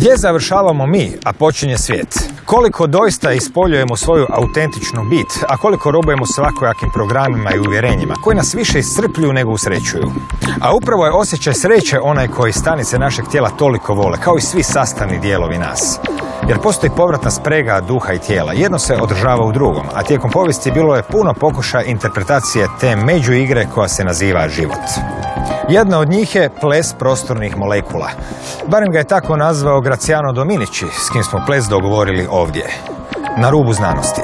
Gdje završavamo mi, a počinje svijet? Koliko doista ispoljujemo svoju autentičnu bit, a koliko robujemo svakojakim programima i uvjerenjima, koji nas više iscrpljuju nego usrećuju? A upravo je osjećaj sreće onaj koji stanice našeg tijela toliko vole, kao i svi sastavni dijelovi nas. Jer postoji povratna sprega duha i tijela. Jedno se održava u drugom, a tijekom povijesti bilo je puno pokušaja interpretacije te međuigre koja se naziva život. Jedna od njih je ples prostornih molekula. Barem ga je tako nazvao Graziano Dominici, s kim smo ples dogovorili ovdje, na rubu znanosti.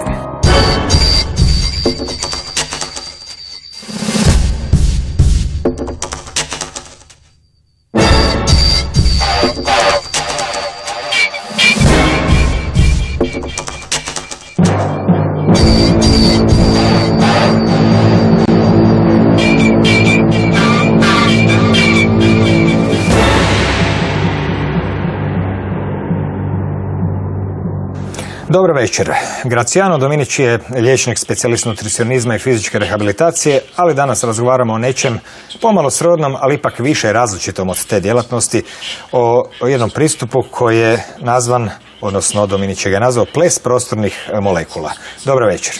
Dobro večer. Graziano Dominici je liječnik, specijalist nutricionizma i fizičke rehabilitacije, ali danas razgovaramo o nečem pomalo srodnom, ali ipak više različitom od te djelatnosti, o jednom pristupu koji je nazvan, odnosno Dominici ga je nazvao ples prostornih molekula. Dobro večer.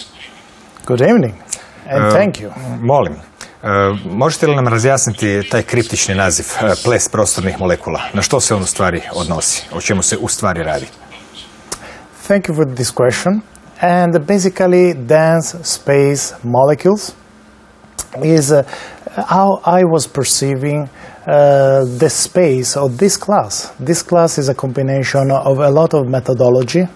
Good evening and thank you. Molim. Možete li nam razjasniti taj kriptični naziv ples prostornih molekula? Na što se on u stvari odnosi? O čemu se u stvari radi? Thank you for this question. And basically, dense space molecules is how I was perceiving the space of this class. This class is a combination of a lot of methodology,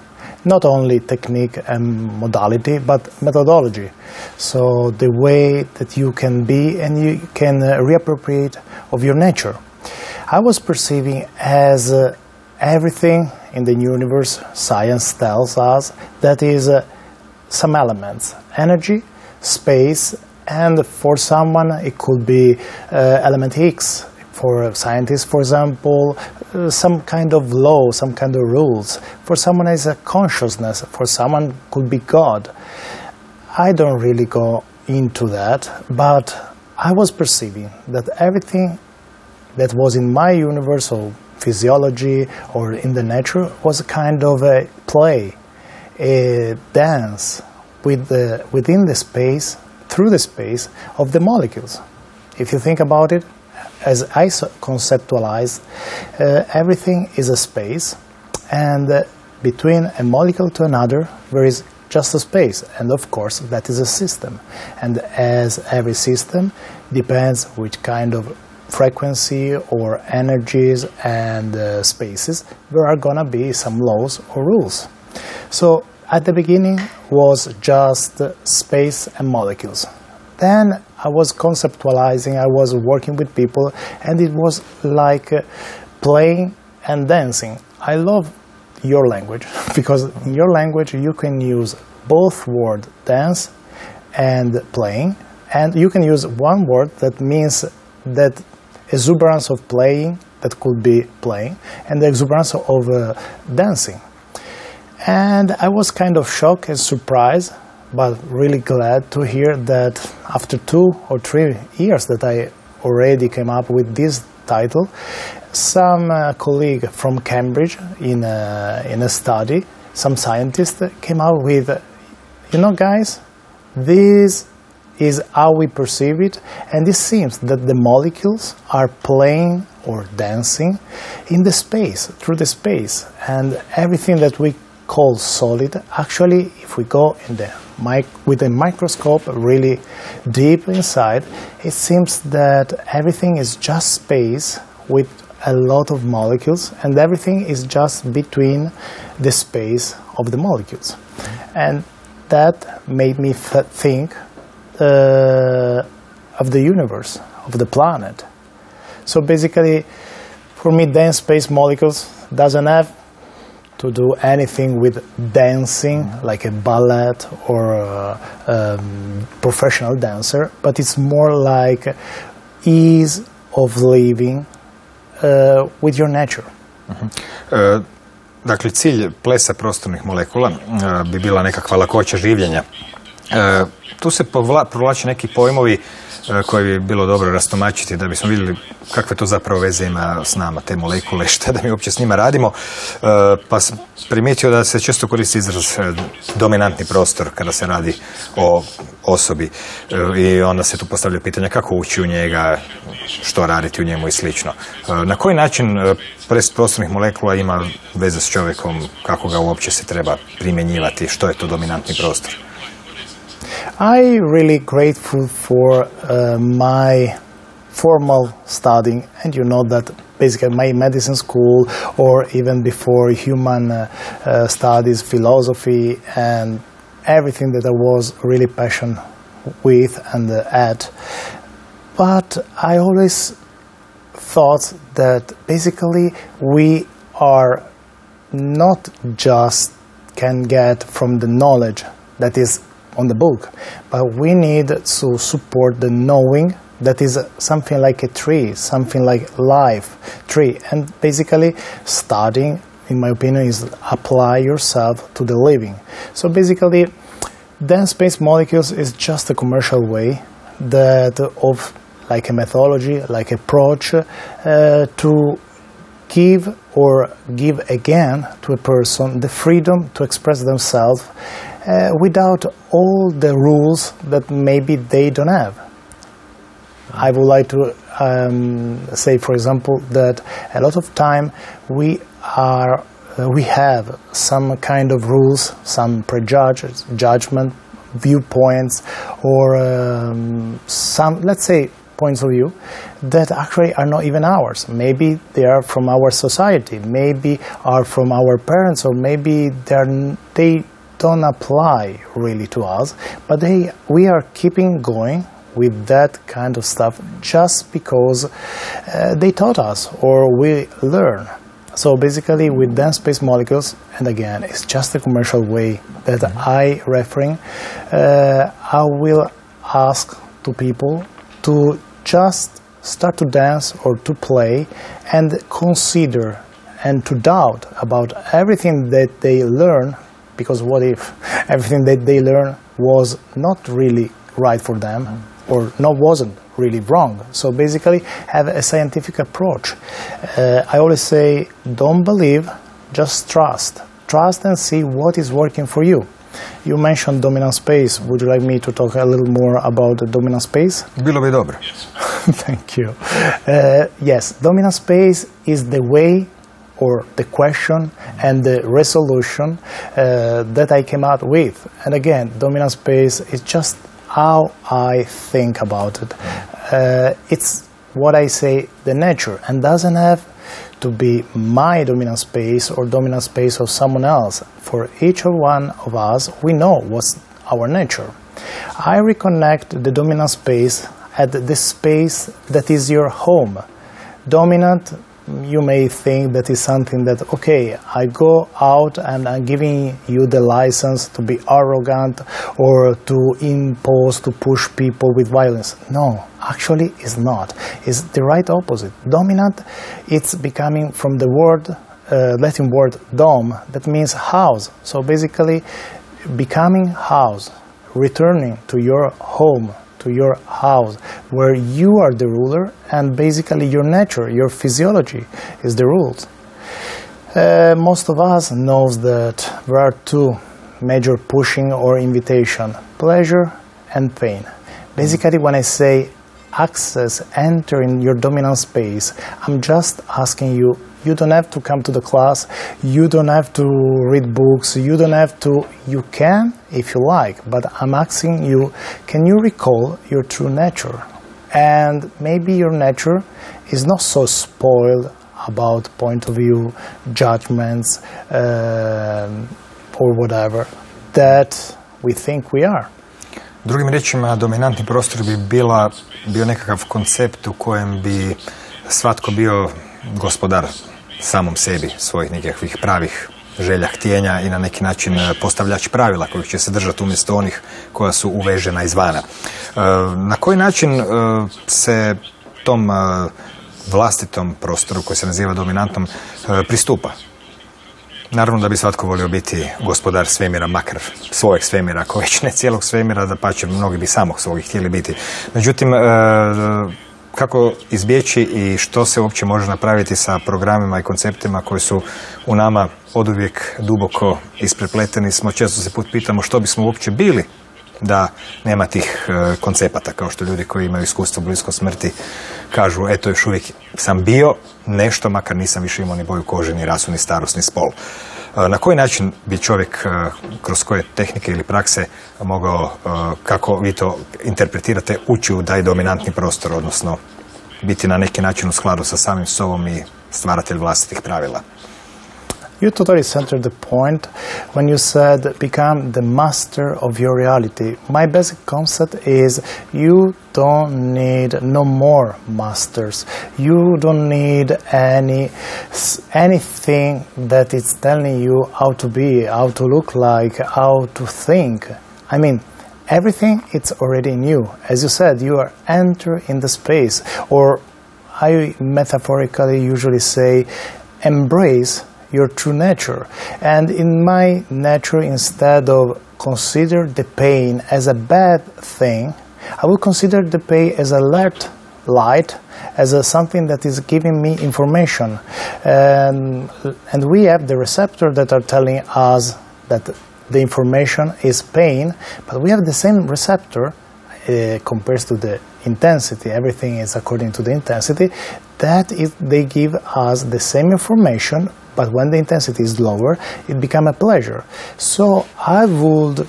not only technique and modality, but methodology. So the way that you can be and you can reappropriate of your nature. I was perceiving as everything in the universe, science tells us, that is some elements, energy, space, and for someone it could be element X. For scientists, for example, some kind of law, some kind of rules. For someone is a consciousness, for someone could be God. I don't really go into that, but I was perceiving that everything that was in my universe, or physiology or in the nature, was a kind of a play, a dance within the space, through the space of the molecules. If you think about it, as I conceptualize, everything is a space, and between a molecule to another there is just a space, and of course that is a system. And as every system depends which kind of frequency or energies and spaces, there are gonna be some laws or rules. So at the beginning was just space and molecules. Then I was conceptualizing, I was working with people, and it was like playing and dancing. I love your language, because in your language you can use both words, dance and playing, and you can use one word that means that exuberance of playing, that could be playing, and the exuberance of dancing. And I was kind of shocked and surprised, but really glad to hear that after 2 or 3 years that I already came up with this title, some colleague from Cambridge in a study, some scientist came out with, you know guys, this is how we perceive it, and it seems that the molecules are playing or dancing in the space, through the space, and everything that we call solid, actually, if we go in the with a microscope really deep inside, it seems that everything is just space with a lot of molecules, and everything is just between the space of the molecules. And that made me think of the universe, of the planet. So basically, for me, dense space molecules doesn't have to do anything with dancing, like a ballet or a professional dancer, but it's more like ease of living with your nature. Dakle, cilj plesa prostornih molekula bi bila nekakva lakoća življenja Tu se provlače neki pojmovi koje bi bilo dobro rastumačiti da bismo vidjeli kakve to zapravo veze ima s nama, te molekule, šta da mi uopće s njima radimo. Pa sam primijetio da se često koristi izraz dominantni prostor kada se radi o osobi i onda se tu postavlja pitanja kako ući u njega, što raditi u njemu i slično. Na koji način ples prostornih molekula ima veze s čovjekom, kako ga uopće se treba primjenjivati, što je to dominantni prostor? I'm really grateful for my formal studying, and you know that basically my medicine school or even before human studies, philosophy and everything that I was really passionate with and at. But I always thought that basically we are not just can get from the knowledge that is on the book, but we need to support the knowing that is something like a tree, something like life tree. And basically studying, in my opinion, is apply yourself to the living. So basically dense space molecules is just a commercial way that of like a methodology, like approach to give again to a person the freedom to express themselves without all the rules that maybe they don't have. I would like to say, for example, that a lot of time we have some kind of rules, some judgment, viewpoints, or some, let's say, points of view that actually are not even ours. Maybe they are from our society, maybe are from our parents, or maybe they don't apply really to us, but we are keeping going with that kind of stuff just because they taught us or we learn. So basically with dense space molecules, and again it's just a commercial way that I referring, I will ask to people to just start to dance or to play and consider and to doubt about everything that they learn. Because what if everything that they learn was not really right for them or wasn't really wrong? So basically have a scientific approach. I always say don't believe, just trust. Trust and see what is working for you. You mentioned dominant space. Would you like me to talk a little more about the dominant space? Bilo bi dobro. Thank you. Yes, dominant space is the way or the question and the resolution that I came out with. And again, dominant space is just how I think about it. It's what I say, the nature, and doesn't have to be my dominant space or dominant space of someone else. For each one of us, we know what's our nature. I reconnect the dominant space at the space that is your home. Dominant, you may think that is something that, okay, I go out and I'm giving you the license to be arrogant or to impose, to push people with violence. No, actually it's not. It's the right opposite. Dominant, it's becoming from the word, Latin word dom, that means house. So basically becoming house, returning to your home, to your house, where you are the ruler and basically your nature, your physiology is the rules. Most of us knows that there are two major pushing or invitation, pleasure and pain. Basically when I say access, enter in your dominant space, I'm just asking you, you don't have to come to the class, you don't have to read books, you don't have to, you can if you like, but I'm asking you, can you recall your true nature? And maybe your nature is not so spoiled about point of view, judgments, or whatever, that we think we are. Drugim riječima, dominantni prostor bi bio nekakav koncept u kojem bi svatko bio gospodar samom sebi, svojih nekakvih pravih želja, htjenja i na neki način postavljač pravila kojih će se držati umjesto onih koja su uvežena izvana. Na koji način se tom vlastitom prostoru koji se naziva dominantnom pristupa? Naravno da bi svatko volio biti gospodar svemira, makar svojeg svemira, ako već ne cijelog svemira, dapače, mnogi bi samog svojeg htjeli biti. Međutim, kako izbjeći i što se uopće može napraviti sa programima i konceptima koji su u nama oduvijek duboko isprepleteni smo, često se put pitamo što bismo uopće bili da nema tih koncepata, kao što ljudi koji imaju iskustvo blisko smrti kažu, eto još uvijek sam bio nešto, makar nisam više imao ni boju kože, ni rasu, ni starost, ni spol. Na koji način bi čovjek, kroz koje tehnike ili prakse mogao, kako vi to interpretirate, ući u taj dominantni prostor, odnosno biti na neki način u skladu sa samim sobom i stvaratelj vlastitih pravila? You totally centered the point when you said become the master of your reality. My basic concept is you don't need no more masters. You don't need anything that is telling you how to be, how to look like, how to think. I mean, everything it's already new. As you said, you are enter in the space, or I metaphorically usually say embrace your true nature. And in my nature, instead of consider the pain as a bad thing, I will consider the pain as alert light, as something that is giving me information. And we have the receptor that are telling us that the information is pain, but we have the same receptor compared to the intensity. Everything is according to the intensity. That is, they give us the same information, but when the intensity is lower, it becomes a pleasure. So I would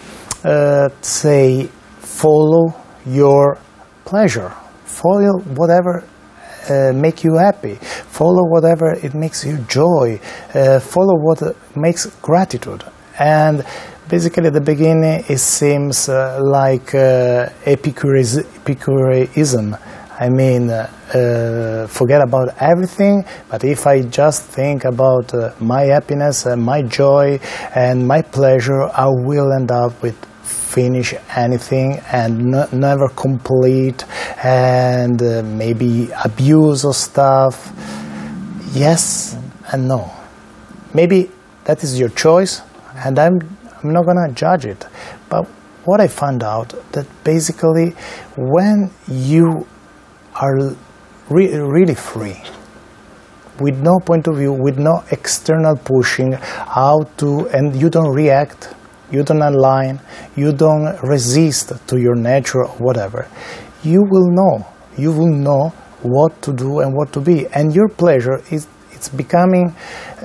say follow your pleasure. Follow whatever make you happy. Follow whatever it makes you joy. Follow what makes gratitude. And basically at the beginning it seems like Epicureanism. I mean, forget about everything, but if I just think about my happiness and my joy and my pleasure, I will end up with finish anything and never complete, and maybe abuse of stuff. Yes and no. Maybe that is your choice, and I'm not gonna judge it. But what I found out that basically when you are really free, with no point of view, with no external pushing, and you don't react, you don't align, you don't resist to your nature or whatever, you will know what to do and what to be. And your pleasure it's becoming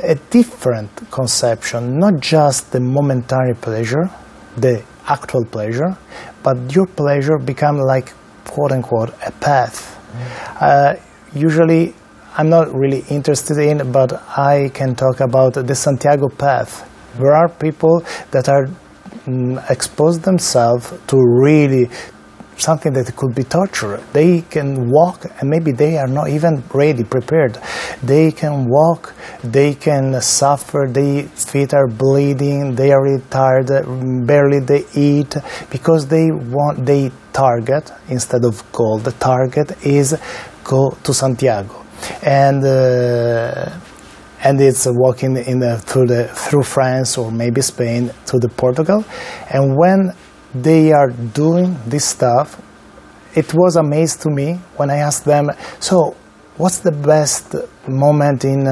a different conception, not just the momentary pleasure, the actual pleasure, but your pleasure become like, quote unquote, a path. Usually I'm not really interested in, but I can talk about the Santiago path. There are people that are expose themselves to really something that could be torture. They can walk and maybe they are not even ready, prepared. They can walk, they can suffer, their feet are bleeding, they are really tired, barely they eat, because they target, instead of goal, the target is go to Santiago. And it's walking through France or maybe Spain to the Portugal. And when they are doing this stuff, it was amazing to me when I asked them, so what's the best moment in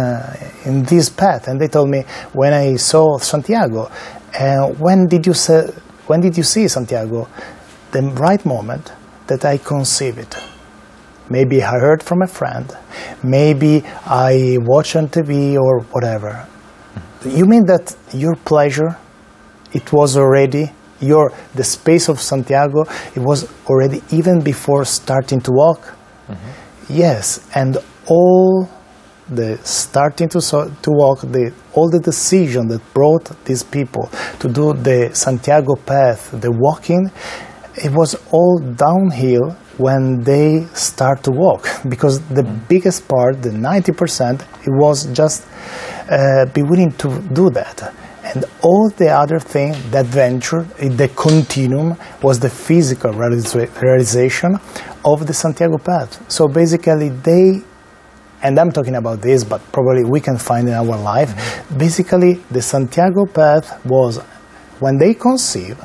this path? And they told me, when I saw Santiago. And when did you see Santiago? The right moment that I conceived it. Maybe I heard from a friend, maybe I watched on TV or whatever. You mean that your pleasure, it was already, the space of Santiago, it was already even before starting to walk? Mm-hmm. Yes, and all the starting to walk, all the decision that brought these people to do the Santiago path, the walking, it was all downhill when they start to walk, because the biggest part, the 90%, it was just be willing to do that. And all the other thing, the adventure, the continuum, was the physical realization of the Santiago path. So basically they and I'm talking about this, but probably we can find in our life. Basically, the Santiago path was when they conceive,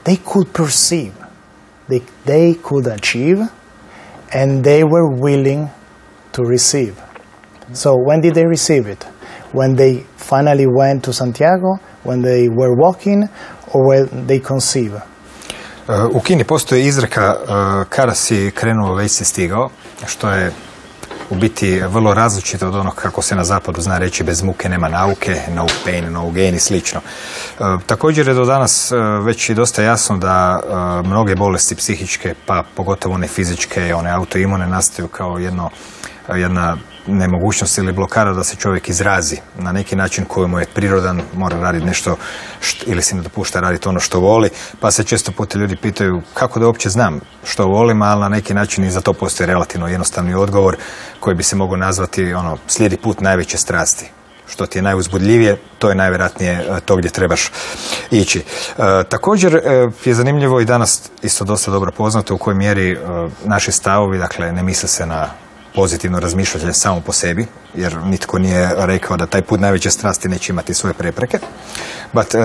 they could perceive, they could achieve, and they were willing to receive. So when did they receive it? When they finally went to Santiago, when they were walking, or when they conceive? U Kini postoji izreka kada si krenuo, već si stigao, što je u biti vrlo različito od onog kako se na zapadu zna reći bez muke nema nauke, no pain, no gain i slično. Također je do danas već i dosta jasno da mnoge bolesti psihičke, pa pogotovo one fizičke, one autoimune nastaju kao jedna nemogućnost ili blokada da se čovjek izrazi na neki način koji mu je prirodan, mora raditi nešto ili si ne dopušta raditi ono što voli, pa se često puta ljudi pitaju kako da uopće znam što volim, ali na neki način i za to postoji relativno jednostavni odgovor koji bi se mogao nazvati slijedi put najveće strasti. Što ti je najuzbudljivije, to je najvjerojatnije to gdje trebaš ići. Također je zanimljivo i danas isto dosta dobro poznato u kojoj mjeri naši stavovi, dakle ne misle se na pozitivno razmišljanje samo po sebi, jer nitko nije rekao da taj put najveće strasti neće imati svoje prepreke,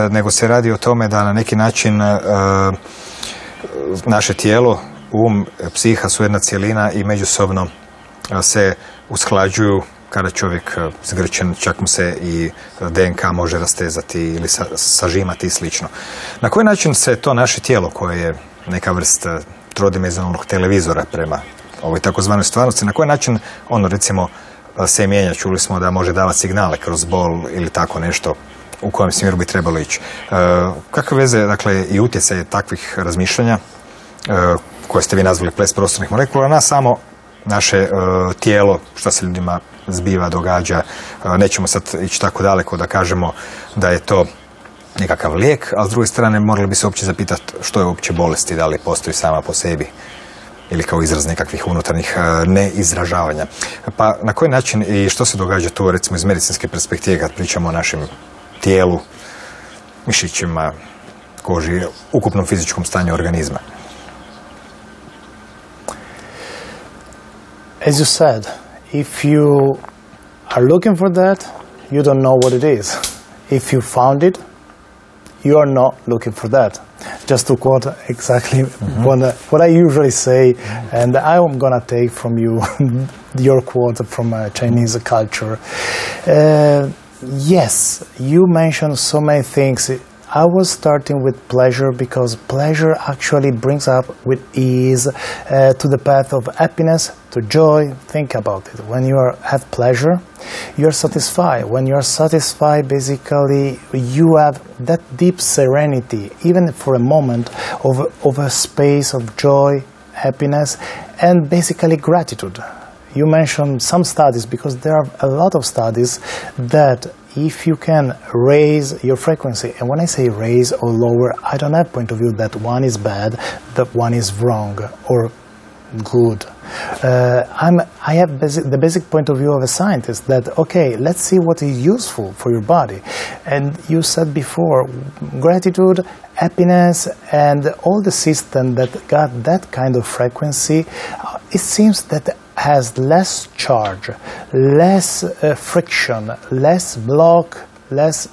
nego se radi o tome da na neki način naše tijelo, psiha su jedna cjelina i međusobno se usklađuju. Kada čovjek zgrčen, čak mu se i DNK može rastezati ili sažimati i slično. Na koji način se to naše tijelo, koje je neka vrst trodimenzionalnog televizora prema ovoj takozvanoj stvarnosti, na koji način ono recimo se mijenja? Čuli smo da može davati signale kroz bol ili tako nešto, u kojem smjeru bi trebalo ići. Kakve veze, dakle, i utjecaj takvih razmišljanja koje ste vi nazvali PLES prostornih molekula na samo naše tijelo, što se ljudima zbiva, događa. Nećemo sad ići tako daleko da kažemo da je to nekakav lijek, ali s druge strane morali bi se uopće zapitati što je uopće bolest i da li postoji sama po sebi ili kao izraz nekakvih unutarnjih neizražavanja. Pa na koji način i što se događa tu recimo iz medicinske perspektive kad pričamo o našem tijelu, mišićima, koži, ukupnom fizičkom stanju organizma? As you said, if you are looking for that, you don't know what it is. If you found it, you are not looking for that. Just to quote exactly what I usually say, and I'm going to take from you your quote from Chinese culture. Yes, you mentioned so many things. I was starting with pleasure because pleasure actually brings up with ease to the path of happiness, to joy. Think about it. When you have pleasure, you're satisfied. When you're satisfied, basically, you have that deep serenity, even for a moment, of a space of joy, happiness, and basically gratitude. You mentioned some studies, because there are a lot of studies that if you can raise your frequency, and when I say raise or lower, I don't have point of view that one is bad, that one is wrong or good. I have the basic point of view of a scientist that, okay, let's see what is useful for your body. And you said before, gratitude, happiness, and all the system that got that kind of frequency, it seems that has less charge, less friction, less block, less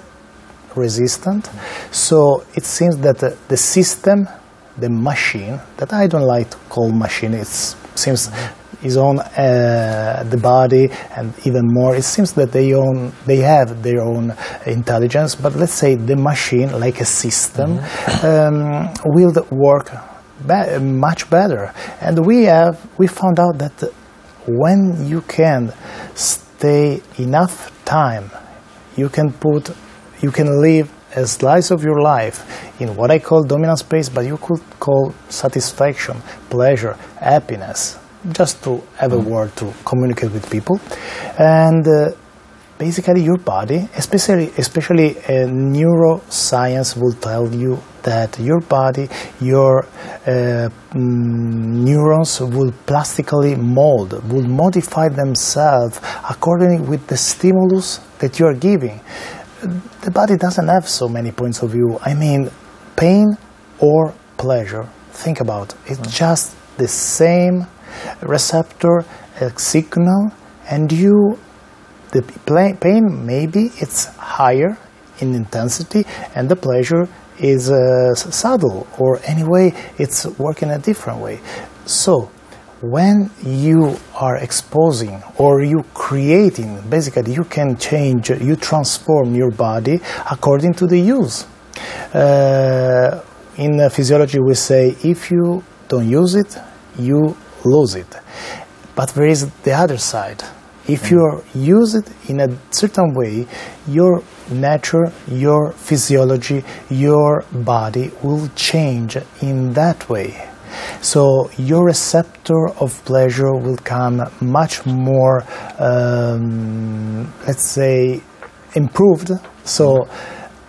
resistant. So it seems that the system, the machine, that I don't like to call machine, it seems is on the body, and even more, it seems that they have their own intelligence, but let's say the machine, like a system, will work much better. And we found out that when you can stay enough time, you can live a slice of your life in what I call dominant space, but you could call satisfaction, pleasure, happiness, just to have a word to communicate with people. And basically your body, especially neuroscience will tell you that your body, your neurons will plastically mold, will modify themselves according with the stimulus that you are giving. The body doesn't have so many points of view. I mean, pain or pleasure. Think about it. It's just the same receptor, signal, and the pain maybe it's higher in intensity, and the pleasure is subtle, or anyway it's working a different way. So when you are exposing or you creating, basically you can change, you transform your body according to the use. In physiology we say if you don't use it, you lose it. But there is the other side. If you use it in a certain way, your nature, your physiology, your body will change in that way. So your receptor of pleasure will come much more, let's say, improved. So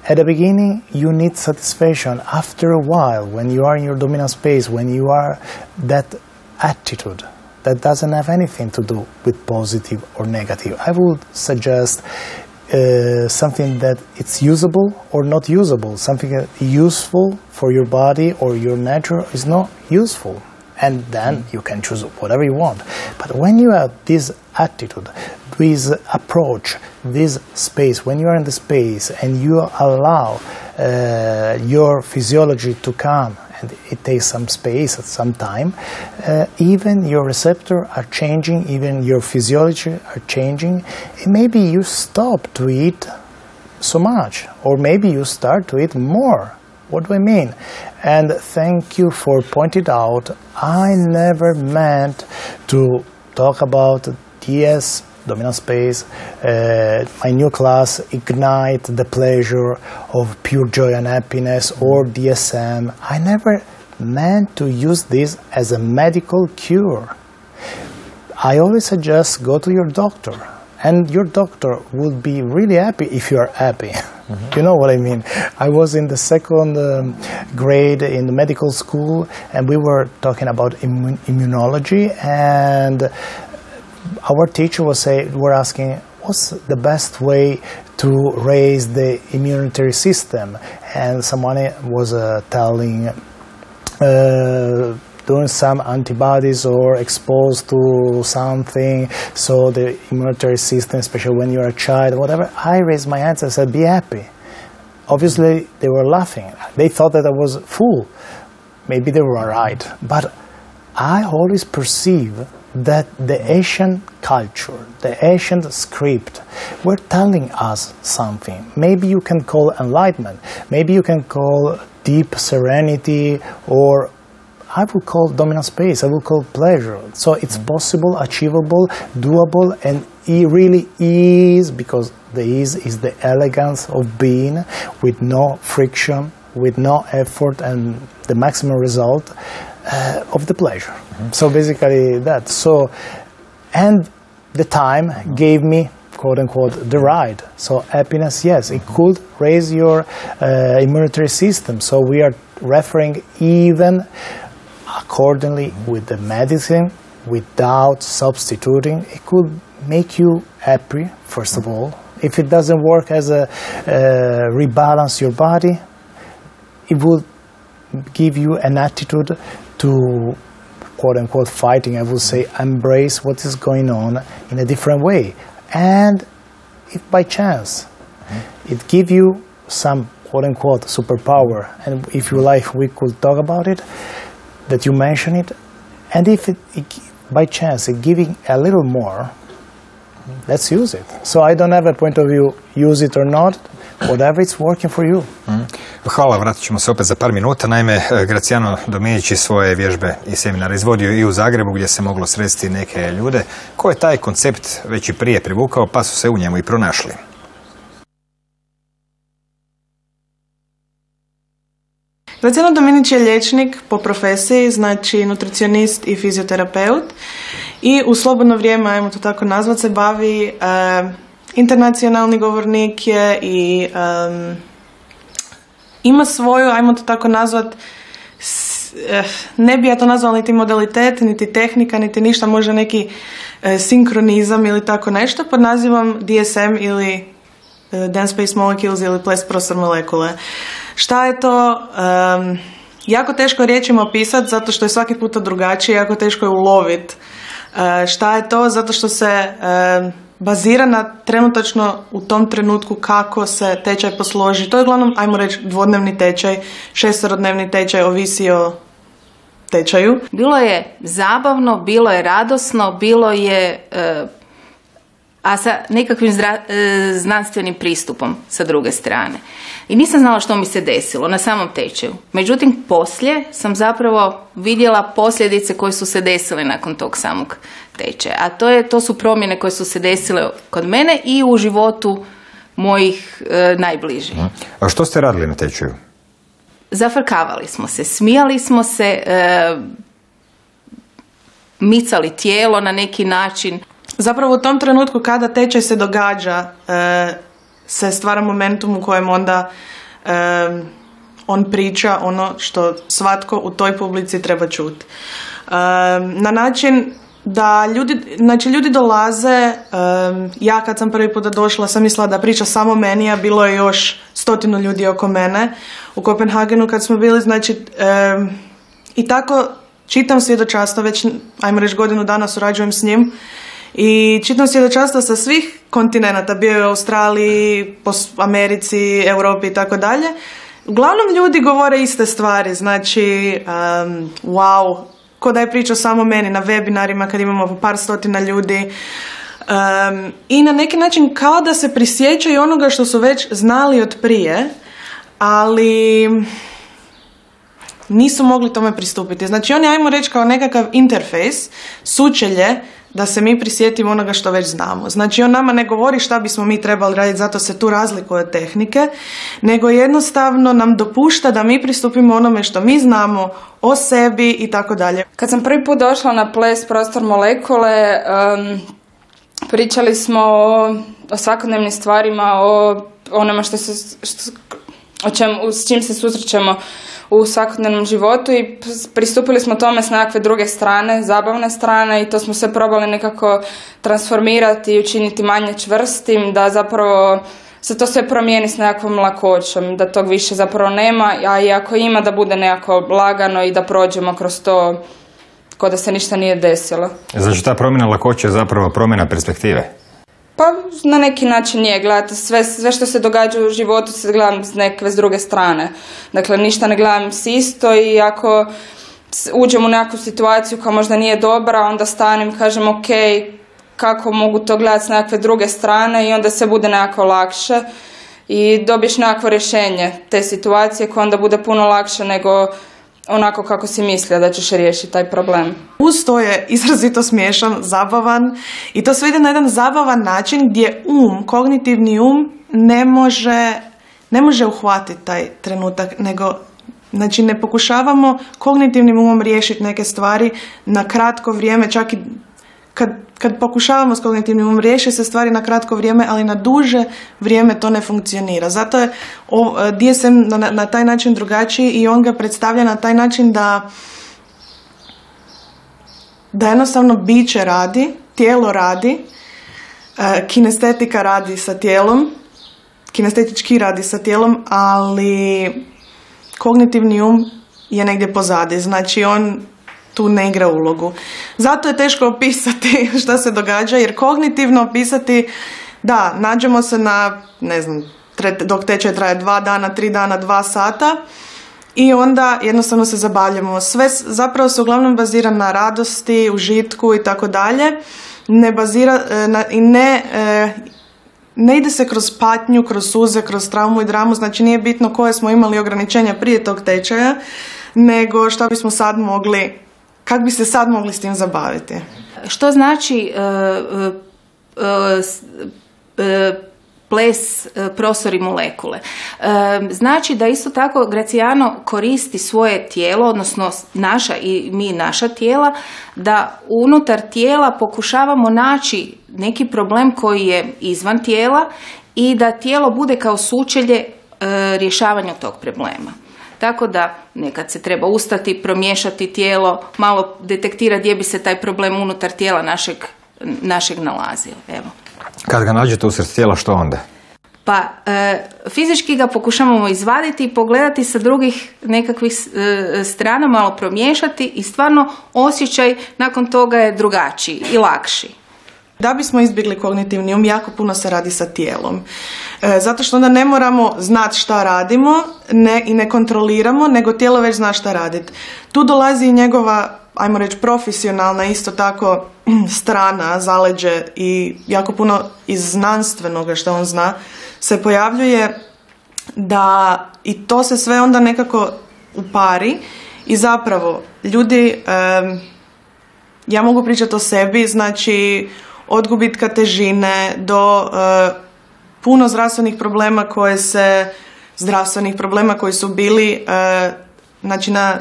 at the beginning, you need satisfaction. After a while, when you are in your dominant space, when you are that attitude, that doesn't have anything to do with positive or negative. I would suggest something that it's usable or not usable, something that is useful for your body or your nature is not useful. And then you can choose whatever you want. But when you have this attitude, this approach, this space, when you are in the space and you allow your physiology to come, and it takes some space at some time, even your receptors are changing, even your physiology are changing, and maybe you stop to eat so much, or maybe you start to eat more. What do I mean? And thank you for pointing out, I never meant to talk about DS, dominant space, my new class, Ignite the Pleasure of Pure Joy and Happiness, or DSM. I never meant to use this as a medical cure. I always suggest go to your doctor, and your doctor will be really happy if you are happy. You know what I mean? I was in the second grade in the medical school, and we were talking about immunology, and our teacher were asking, what's the best way to raise the immunity system? And someone was telling, doing some antibodies or exposed to something, so the immunity system, especially when you're a child, whatever. I raised my hands and said, be happy. Obviously, they were laughing. They thought that I was a fool. Maybe they were right. But I always perceive that the ancient culture, the ancient script, were telling us something. Maybe you can call enlightenment. Maybe you can call deep serenity, or I would call dominant space, I would call pleasure. So it's possible, achievable, doable, and it really is, because the ease is the elegance of being with no friction, with no effort, and the maximum result of the pleasure. So basically that. So, and the time gave me, quote unquote, the ride. So happiness, yes, it could raise your immunity system. So we are referring even accordingly with the medicine, without substituting. It could make you happy, first of all. If it doesn't work as a rebalance your body, it will give you an attitude to, quote unquote, fighting. I would say embrace what is going on in a different way. And if by chance it gives you some, quote unquote, superpower, and if you like, we could talk about it, that you mention it, and if it by chance it's giving a little more, let's use it. So I don't have a point of view, use it or not, whatever it's working for you. Hvala, vratit ćemo se opet za par minuta. Naime, Graziano Dominici svoje vježbe i seminare izvodio i u Zagrebu, gdje se moglo sresti neke ljude koje taj koncept već i prije privukao, pa su se u njemu i pronašli. Graziano Dominici je liječnik po profesiji, znači nutricionist i fizioterapeut, i u slobodno vrijeme, ajmo to tako nazvat, se bavi, internacionalni govornik je i ima svoju, ajmo to tako nazvat, ne bi ja to nazvala niti modalitet, niti tehnika, niti ništa, možda neki sinkronizam ili tako nešto pod nazivom DSM ili Dance Space Molecules ili PLES prostorne molekule. Šta je to? Jako teško riječima opisati, zato što je svaki puta drugačije, jako teško je uloviti Šta je to? Zato što se bazira na trenutačno u tom trenutku kako se tečaj posloži. To je uglavnom, ajmo reći, dvodnevni tečaj, 6-dnevni tečaj, ovisi o tečaju. Bilo je zabavno, bilo je radosno, bilo je, a sa nekakvim znanstvenim pristupom sa druge strane. I nisam znala što mi se desilo na samom tečaju. Međutim, poslije sam zapravo vidjela posljedice koje su se desile nakon tog samog tečaja. A to su promjene koje su se desile kod mene i u životu mojih najbližih. A što ste radili na tečaju? Zafrkavali smo se, smijali smo se, micali tijelo na neki način. Zapravo u tom trenutku kada tečaj se događa, se stvara momentum u kojem onda on priča ono što svatko u toj publici treba čuti. Na način da ljudi dolaze, ja kad sam prvi puta došla sam mislila da priča samo meni, a bilo je još 100 ljudi oko mene u Kopenhagenu kad smo bili, i tako čitam svjedočanstva, već ajmo reći godinu dana surađujem s njim i čitam svjedočanstva sa svih kontinenata, bio je u Australiji, Americi, Europi i tako dalje. Uglavnom ljudi govore iste stvari, wow, ko da je pričao samo meni na webinarima kad imamo po par stotina ljudi. I na neki način kao da se prisjećaju onoga što su već znali od prije, ali nisu mogli tome pristupiti. Znači oni, ajmo reći, kao nekakav interfejs, sučelje da se mi prisjetimo onoga što već znamo. Znači on nama ne govori šta bismo mi trebali raditi, zato se tu razlikuje od tehnike, nego jednostavno nam dopušta da mi pristupimo onome što mi znamo o sebi i tako dalje. Kad sam prvi put došla na PLES prostor molekule, pričali smo o svakodnevnim stvarima, o onome s čim se susrećemo u svakodnevnom životu i pristupili smo tome s nekakve druge strane, zabavne strane, i to smo se probali nekako transformirati i učiniti manje čvrstim, da zapravo se to sve promijeni s nekakvom lakoćom, da tog više zapravo nema, a i ako ima da bude nekako lagano i da prođemo kroz to kao da se ništa nije desilo. Znači ta promjena lakoće je zapravo promjena perspektive? Pa na neki način je, gledajte, sve što se događa u životu se gledam s druge strane. Dakle, ništa ne gledam s isto, i ako uđem u neku situaciju koja možda nije dobra, onda stanem i kažem ok, kako mogu to gledati s nekakve druge strane, i onda se bude nekako lakše i dobiješ nekako rješenje te situacije koja onda bude puno lakše nego onako kako si mislio da ćeš riješiti taj problem. Uz to je izrazito smiješan, zabavan, i to sve ide na jedan zabavan način gdje kognitivni ne može uhvatiti taj trenutak, nego znači ne pokušavamo kognitivnim umom riješiti neke stvari na kratko vrijeme, čak i kad pokušavamo s kognitivnim umom riješiti se stvari na kratko vrijeme, ali na duže vrijeme to ne funkcionira. Zato je DSM na taj način drugačiji, i on ga predstavlja na taj način da jednostavno biće radi, tijelo radi, kinestetika radi sa tijelom, kinestetički radi sa tijelom, ali kognitivni je negdje pozadi. Znači on tu ne igra ulogu. Zato je teško opisati šta se događa, jer kognitivno opisati, da, nađemo se na, ne znam, dok tečaj traje 2 dana, 3 dana, 2 sata, i onda jednostavno se zabavljamo. Sve zapravo se uglavnom bazira na radosti, užitku i tako dalje. Ne bazira i ne ide se kroz patnju, kroz suze, kroz traumu i dramu. Znači nije bitno koje smo imali ograničenja prije tog tečaja, nego šta bismo sad mogli, kako bi se sad mogli s tim zabaviti. Što znači PLES prostori molekule? Znači da isto tako Graziano koristi svoje tijelo, odnosno naša tijela, da unutar tijela pokušavamo naći neki problem koji je izvan tijela i da tijelo bude kao sučelje rješavanju tog problema. Tako da nekad se treba ustati, promiješati tijelo, malo detektirati gdje bi se taj problem unutar tijela našeg nalazio. Evo. Kad ga nađete usred tijela, što onda? Pa fizički ga pokušavamo izvaditi i pogledati sa drugih nekakvih strana, malo promiješati i stvarno osjećaj nakon toga je drugačiji i lakši. Da bismo izbjegli kognitivni um, jako puno se radi sa tijelom. Zato što onda ne moramo znati šta radimo i ne kontroliramo, nego tijelo već zna šta raditi. Tu dolazi i njegova, ajmo reći, profesionalna isto tako strana, zaleđe i jako puno iz znanstvenoga što on zna se pojavljuje da i to se sve onda nekako upari i zapravo ljudi, ja mogu pričati o sebi, znači od gubitka težine do puno zdravstvenih problema koji su bili znači na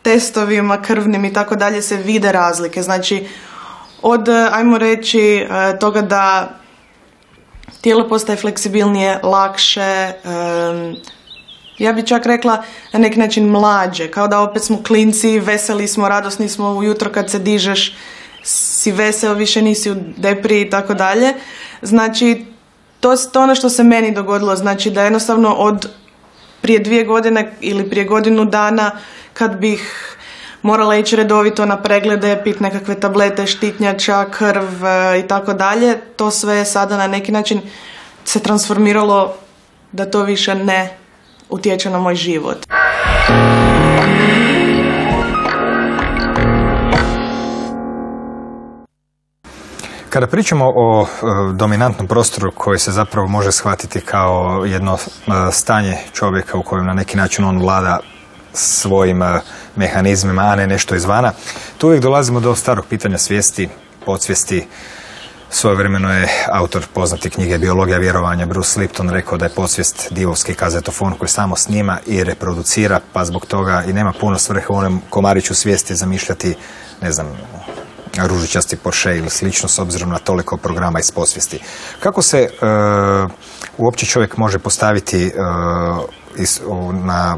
testovima krvnim i tako dalje se vide razlike. Znači od, ajmo reći, toga da tijelo postaje fleksibilnije, lakše, ja bih čak rekla na neki način mlađe, kao da opet smo klinci, veseli smo, radosni smo ujutro kad se dižeš, si veseo, više nisi u depriji i tako dalje. Znači, to ono što se meni dogodilo, znači da jednostavno od prije 2 godine ili prije godinu dana kad bih morala ići redovito na preglede, pit nekakve tablete, štitnjača, krv i tako dalje, to sve je sada na neki način se transformiralo da to više ne utječe na moj život. Kada pričamo o dominantnom prostoru koji se zapravo može shvatiti kao jedno stanje čovjeka u kojem na neki način on vlada svojim mehanizmima, a ne nešto izvana, tu uvijek dolazimo do starog pitanja svijesti, podsvijesti. Svojevremeno je autor poznate knjige Biologija vjerovanja Bruce Lipton rekao da je podsvijest divovski kazetofon koji samo snima i reproducira, pa zbog toga i nema puno svrhe u onom komariću svijesti zamišljati, ne znam, ružičasti Porsche ili slično s obzirom na toliko programa iz podsvijesti. Kako se uopće čovjek može postaviti na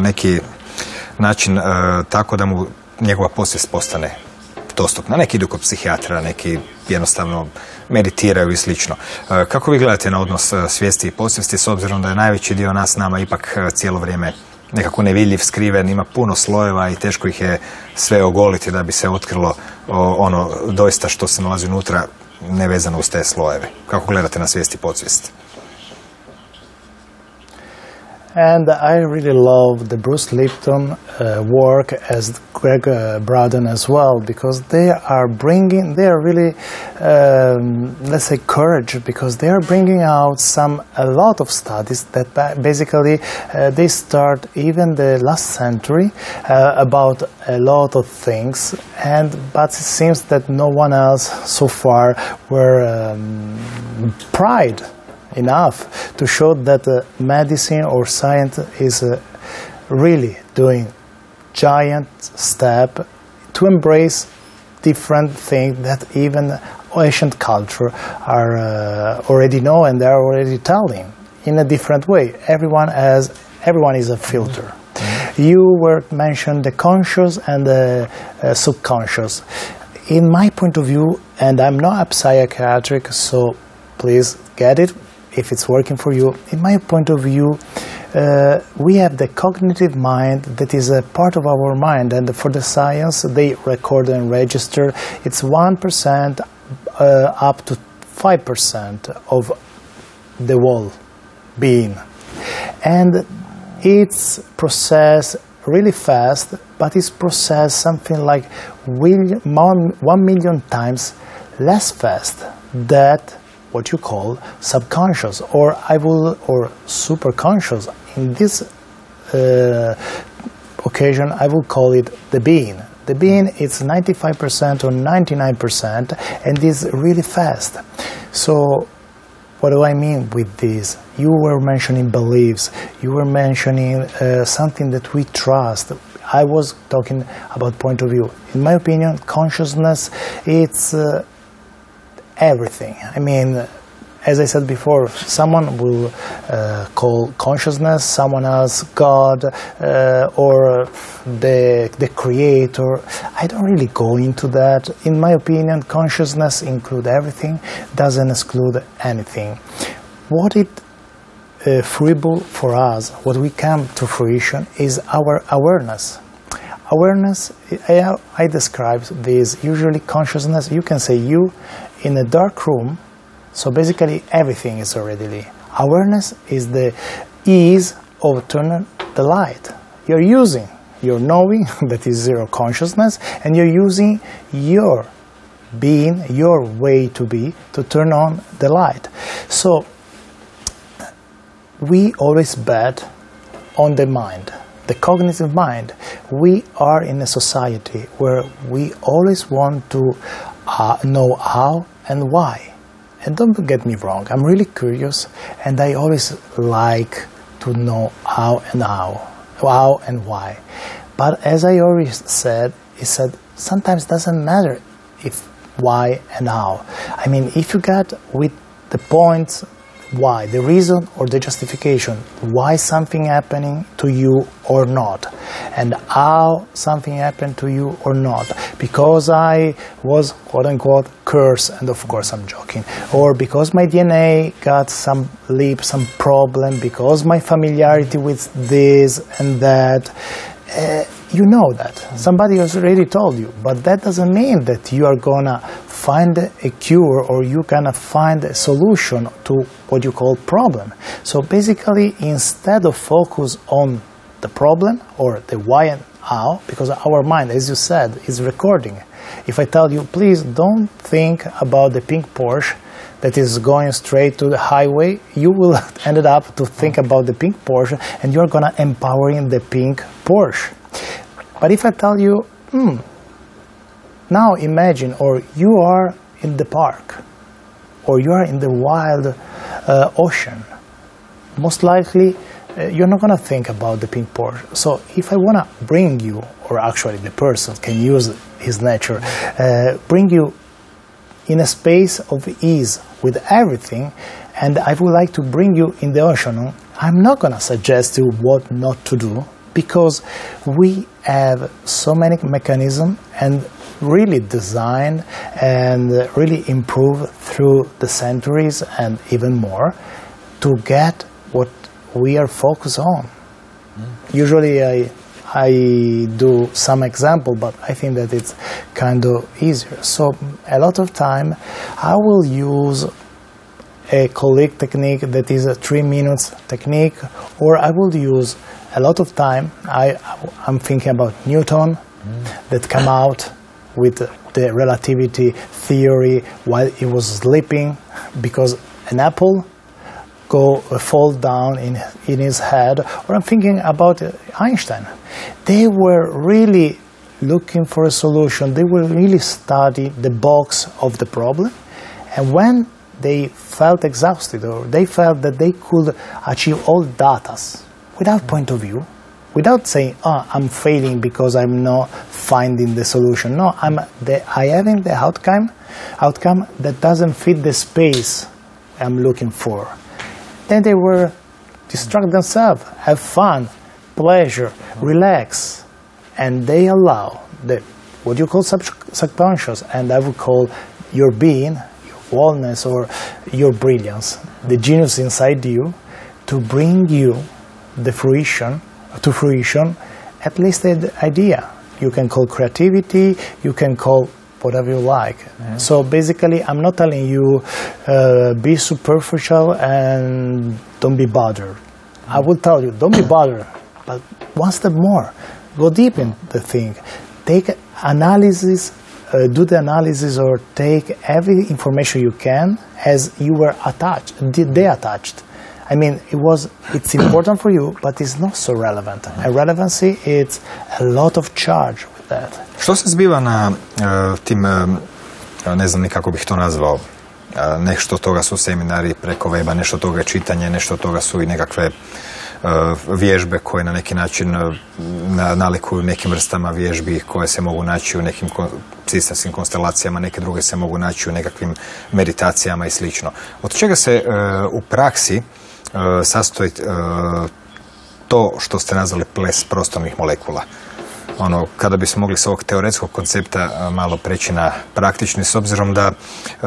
neki način tako da mu njegova podsvijest postane dostupna? Neki idu kod psihijatra, neki jednostavno meditiraju i slično. Kako vi gledate na odnos svijesti i podsvijesti s obzirom da je najveći dio nas nama ipak cijelo vrijeme nekako nevidljiv, skriven, ima puno slojeva i teško ih je sve ogoliti da bi se otkrilo ono doista što se nalazi unutra nevezano uz te slojeve. Kako gledate na svijest i podsvijest? And I really love the Bruce Lipton work as Greg Braden as well, because they are really, let's say, courage, because they are bringing out a lot of studies that basically they start even the last century about a lot of things, but it seems that no one else so far were pride enough to show that medicine or science is really doing giant step to embrace different things that even ancient culture are already know and they are already telling in a different way. Everyone is a filter. You were mentioned the conscious and the subconscious. In my point of view, and I'm not a psychiatric, so please get it if it's working for you. In my point of view, we have the cognitive mind that is a part of our mind, and for the science they record and register it's 1% up to 5% of the whole being, and it's processed really fast, but it's processed something like 1 million times less fast than what you call subconscious or superconscious. In this occasion, I will call it the being. The being is 95% or 99%, and is really fast. So, what do I mean with this? You were mentioning beliefs. You were mentioning something that we trust. I was talking about point of view. In my opinion, consciousness, it's everything. I mean, as I said before, someone will call consciousness, someone else God, or the creator. I don't really go into that. In my opinion, consciousness includes everything, doesn't exclude anything. what it fruitful for us, what we come to fruition, is our awareness. Awareness, I describe this, usually consciousness, you can say you in a dark room, so basically everything is already there. Awareness is the ease of turning the light. You're knowing, that is zero consciousness, and you're using your being, your way to be, to turn on the light. So, we always bet on the mind, the cognitive mind. We are in a society where we always want to know how and why. And don't get me wrong, I'm really curious, and I always like to know how and why. But as I already said, sometimes it doesn't matter if why and how. I mean, if you get with the points why, the reason or the justification, why something happening to you or not, and how something happened to you or not, because I was quote-unquote cursed, and of course I'm joking, or because my DNA got some leap, some problem, because my familiarity with this and that, you know that. Somebody has already told you, but that doesn't mean that you are gonna find a cure or you're gonna find a solution to what you call problem. So basically, instead of focus on the problem or the why and how, because our mind, as you said, is recording. If I tell you, please don't think about the pink Porsche that is going straight to the highway, you will end up to think about the pink Porsche, and you're gonna empowering the pink Porsche. But if I tell you, now imagine, or you are in the park, or you are in the wild ocean, most likely you're not going to think about the pink Porsche. So if I want to bring you, or actually the person can use his nature, bring you in a space of ease with everything, and I would like to bring you in the ocean, I'm not going to suggest you what not to do, because we have so many mechanisms and really designed and really improved through the centuries and even more to get what we are focused on. Usually I do some example, but I think that it's kind of easier. So a lot of time I will use a colleague technique that is a 3 minutes technique, or I will use a lot of time, I'm thinking about Newton, that come out with the relativity theory while he was sleeping, because an apple fall down in his head. Or I'm thinking about Einstein. They were really looking for a solution. They were really studying the box of the problem. And when they felt exhausted, or they felt that they could achieve all datas without point of view, without saying, I'm failing because I'm not finding the solution. No, I having the outcome that doesn't fit the space I'm looking for. Then they were distract themselves, have fun, pleasure, relax, and they allow what you call subconscious, and I would call your being, your wholeness, or your brilliance, the genius inside you, to bring you to fruition, at least the idea. You can call creativity, you can call whatever you like. Yeah. So basically, I'm not telling you be superficial and don't be bothered. I will tell you, don't be bothered, but one step more, go deep in the thing. Take analysis, do the analysis, or take every information you can as you were attached, detached. I mean, it's important for you, but it's not so relevant. And relevancy, it's a lot of charge with that. Što se zbiva na tim, ne znam ni kako bih to nazvao, nešto toga su seminari preko weba, nešto toga je čitanje, nešto toga su i nekakve vježbe koje na neki način nalikuju nekim vrstama vježbi koje se mogu naći u nekim sistemskim konstelacijama, neke druge se mogu naći u nekakvim meditacijama i slično. Od čega se u praksi sastoji to što ste nazvali ples prostornih molekula? kada bismo mogli s ovog teoretskog koncepta malo preći na praktični, s obzirom da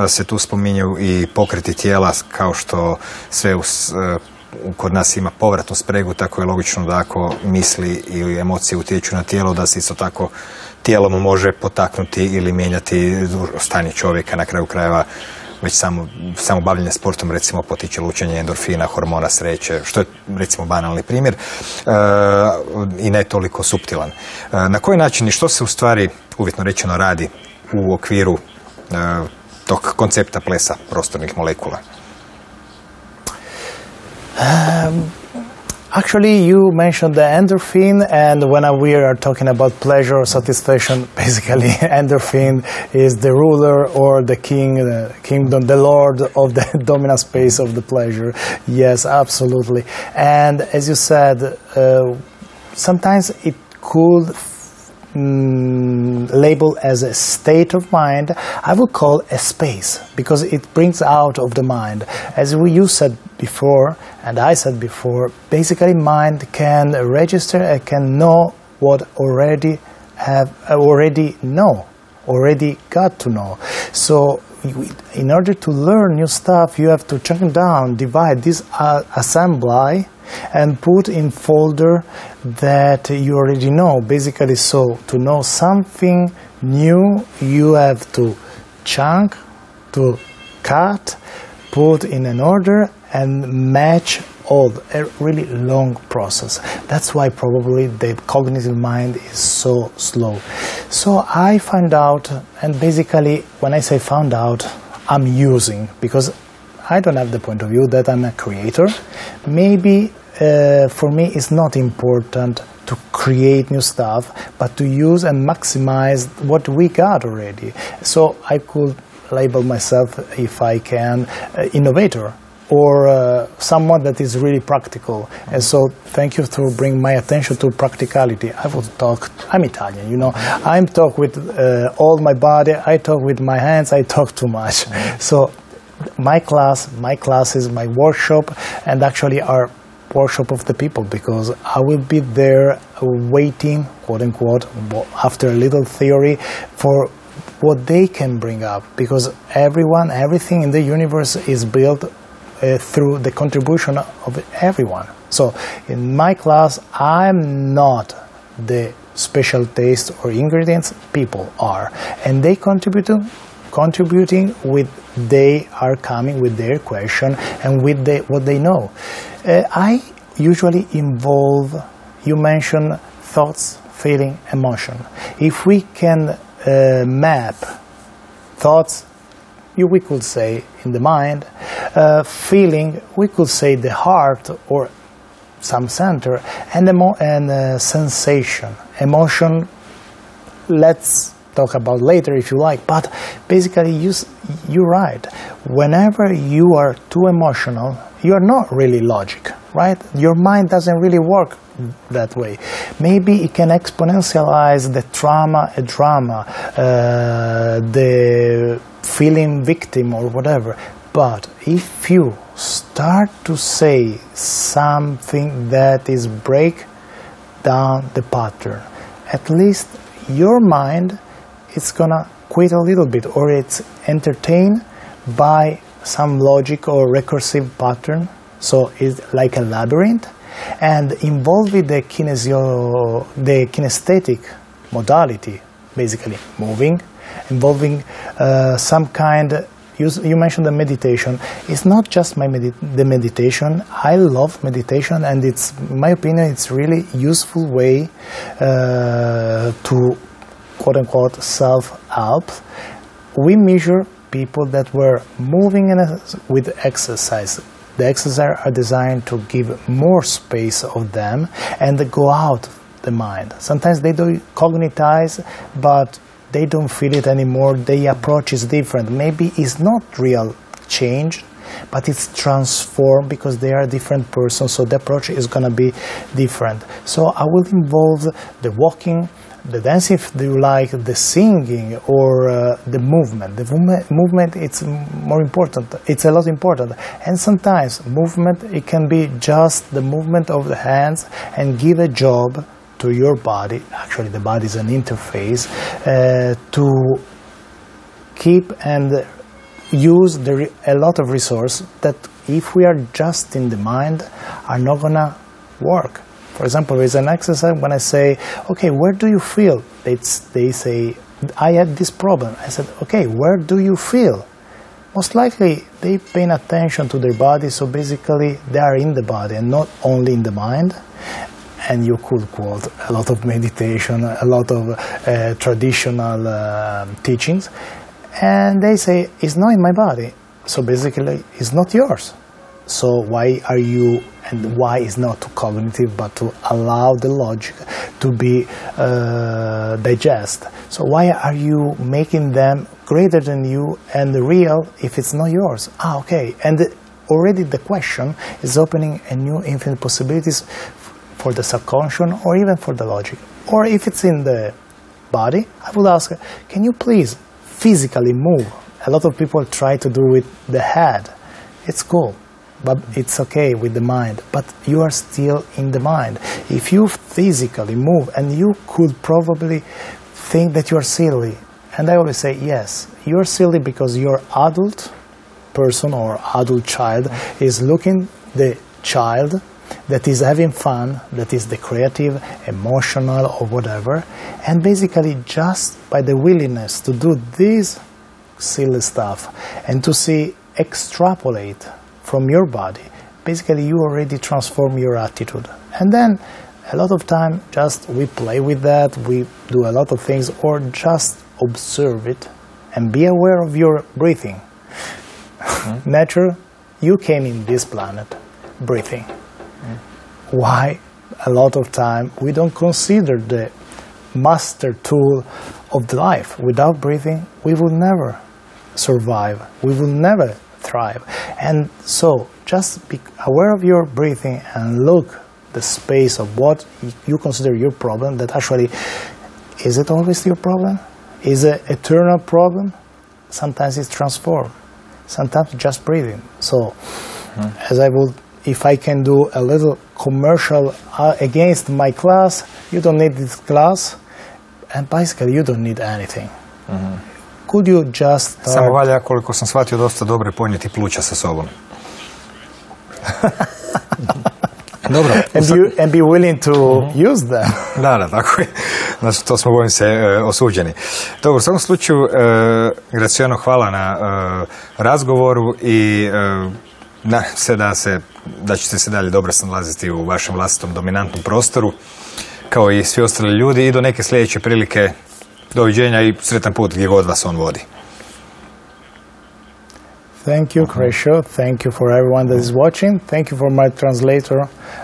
se tu spominju i pokreti tijela, kao što sve kod nas ima povratnu spregu, tako je logično da ako misli ili emocije utječu na tijelo, da se isto tako tijelom može potaknuti ili mijenjati stanje čovjeka. Na kraju krajeva već samo bavljenje sportom recimo potiče lučenje endorfina, hormona sreće, što je recimo banalni primjer i ne toliko suptilan. Na koji način i što se u stvari, uvjetno rečeno, radi u okviru tog koncepta plesa prostornih molekula? Actually, you mentioned the endorphin, and when we are talking about pleasure or satisfaction, basically endorphin is the ruler or the king, the kingdom, the lord of the dominant space of the pleasure. Yes, absolutely. And as you said, sometimes it could label as a state of mind. I would call a space, because it brings out of the mind. As you said before, and I said before, basically mind can register and can know what already got to know. So in order to learn new stuff, you have to chunk down, divide this assembly and put in folder that you already know. Basically, so to know something new, you have to chunk, to cut, put in an order and match all. A really long process. That's why probably the cognitive mind is so slow. So I found out, and basically when I say found out, I'm using, because I don't have the point of view that I'm a creator. Maybe for me it's not important to create new stuff, but to use and maximize what we got already. So I could label myself, if I can, innovator, or someone that is really practical. And so thank you to bring my attention to practicality. I will talk, I'm Italian, you know, I'm talk with all my body, I talk with my hands, I talk too much. So my classes, my workshop, and actually our workshop of the people, because I will be there waiting, quote unquote, after a little theory for what they can bring up, because everything in the universe is built through the contribution of everyone. So in my class, I'm not the special taste or ingredients, people are, and they contributing with, they are coming with their question and with what they know. I usually involve, you mentioned thoughts, feeling, emotion. If we can map thoughts, we could say in the mind, feeling, we could say the heart or some center, and sensation, emotion, let's talk about later if you like, but basically you're right. Whenever you are too emotional, you are not really logic, right? Your mind doesn't really work that way. Maybe it can exponentialize the trauma, the feeling victim or whatever. But if you start to say something that is break down the pattern, at least your mind is gonna quit a little bit, or it's entertained by some logic or recursive pattern. So it's like a labyrinth, and involved with the kinesthetic modality, basically moving, involving some kind. You mentioned the meditation. It's not just the meditation. I love meditation, and it's, in my opinion, it's really useful way to quote-unquote self-help. We measure people that were moving with exercise. The exercises are designed to give more space of them and go out the mind. Sometimes they do cognitize, but they don't feel it anymore. Their approach is different. Maybe it's not real change, but it's transformed because they are different persons, so the approach is going to be different. So I will involve the walking, the dancing, if you like, the singing, or the movement. The movement, it's more important. It's a lot important. And sometimes movement, it can be just the movement of the hands and give a job to your body, actually the body is an interface, to keep and use a lot of resources that if we are just in the mind are not gonna work. For example, there is an exercise when I say, okay, where do you feel? They say, I had this problem. I said, okay, where do you feel? Most likely they pay attention to their body, so basically they are in the body and not only in the mind. And you could quote a lot of meditation, a lot of traditional teachings, and they say, it's not in my body, so basically it's not yours. So why are you, and why is not too cognitive, but to allow the logic to be digest? So why are you making them greater than you and real if it's not yours? Ah, okay. And already the question is opening a new infinite possibilities for the subconscious or even for the logic. Or if it's in the body, I would ask, can you please physically move? A lot of people try to do with the head. It's cool, but it's okay with the mind. But you are still in the mind. If you physically move, and you could probably think that you are silly. And I always say, yes, you're silly because your adult person or adult child is looking the child that is having fun, that is the creative, emotional, or whatever, and basically just by the willingness to do this silly stuff and to see, extrapolate from your body, basically you already transform your attitude. And then a lot of time just we play with that, we do a lot of things, or just observe it and be aware of your breathing. Nature, you came in this planet breathing. Why a lot of time we don't consider the master tool of the life? Without breathing, we will never survive. We will never thrive. And so just be aware of your breathing and look the space of what you consider your problem, that actually, is it always your problem? Is it an eternal problem? Sometimes it's transformed. Sometimes just breathing. So, as I will, if I can do a little commercial against my class, you don't need this class, and basically you don't need anything. Could you just start... Samo valja, koliko sam shvatio, dosta dobro je ponijeti pluća sa sobom. Dobro. And be willing to use them. Da, tako je. Znači, to smo, bojim se, osuđeni. Dobro, u svakom slučaju, Graziano, hvala na razgovoru i nadam se da ćete se dalje dobro snalaziti u vašem vlastitom dominantnom prostoru, kao i svi ostali ljudi, i do neke sljedeće prilike. Doviđenja i sretan put gdje god vas on vodi. Thank you, Crescio. Thank you for everyone that is watching. Thank you for my translator,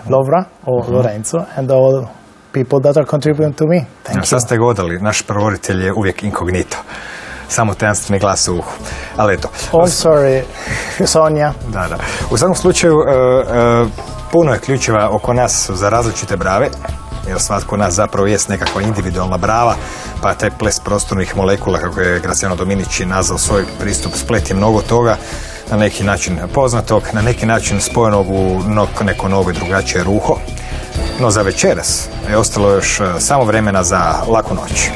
Lovra, or Lorenzo, and all people that are contributing to me. Thank you. Sad ste godali, naš prevoditelj je uvijek inkognito. Samo tajanstveni glas u uhu. Ali eto. Oh, sorry, Sonja. Da. U svakom slučaju, puno je ključeva oko nas za različite brave, jer svatko od nas zapravo jest nekakva individualna brava, pa taj ples prostornih molekula, kako je Graziano Dominici nazvao svoj pristup, splet je mnogo toga, na neki način poznatog, na neki način spojenog u neko novo i drugačije ruho. No za večeras je ostalo još samo vremena za laku noć.